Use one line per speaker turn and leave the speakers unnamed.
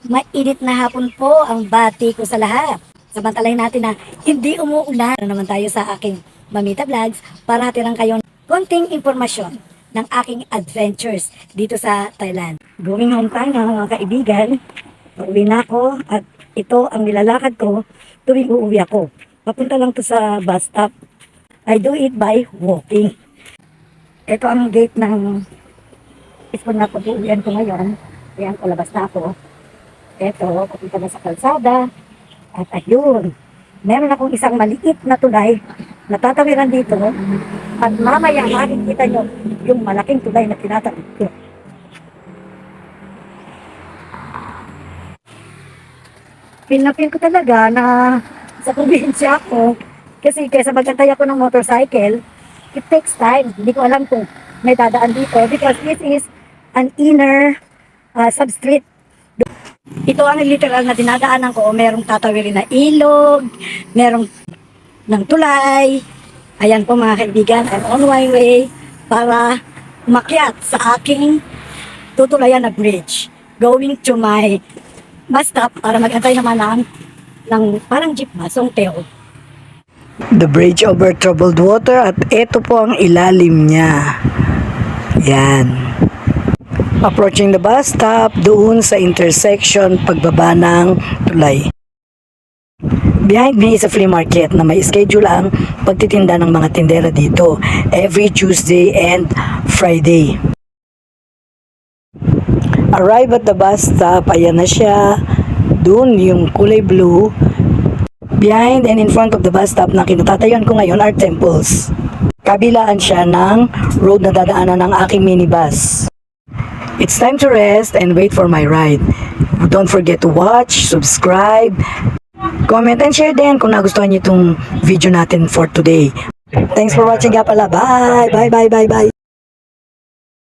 Mainit na hapon po ang bati ko sa lahat. Samantalahin natin na hindi umuulan. Naman tayo sa aking Mamita Vlogs para hatiran kayo konting impormasyon ng aking adventures dito sa Thailand. Going home tayo mga kaibigan. Uuwi na ako at ito ang nilalakad ko tuwing uuwi ako. Papunta lang to sa bus stop. I do it by walking. Ito ang gate ng school na pag-uwian ko ngayon. Ayan, palabas na ako. Eto, papunta na sa kalsada. At ayun, meron akong isang maliit na tulay na tatawiran dito. At mamaya makikita nyo yung malaking tulay na tinatawid ko. Feel na feel ko talaga na sa probinsya ako. Kasi kaysa magantay ako ng motorcycle, it takes time. Hindi ko alam kung may dadaan dito because this is an inner substreet. Ito ang literal na dinadaanan ko. Merong tatawirin na ilog, merong ng tulay. Ayan po mga kaibigan, I'm on my way para umakyat sa aking tutulayan na bridge. Going to my bus stop para magantay naman ng parang jeep ba, Songteo.
The bridge over troubled water at ito po ang ilalim niya. Yan. Approaching the bus stop doon sa intersection pagbaba ng tulay. Behind me is a flea market na may schedule ang pagtitinda ng mga tindera dito every Tuesday and Friday. Arrive at the bus stop, ayan na siya. Doon yung kulay blue. Behind and in front of the bus stop na kinatatayuan ko ngayon are temples. Kabilaan siya ng road na dadaanan ng aking minibus. It's time to rest and wait for my ride. Don't forget to watch, subscribe, comment and share din kung nagustuhan niyo itong video natin for today. Thanks for watching nga pala. Bye! Bye! Bye! Bye! Bye!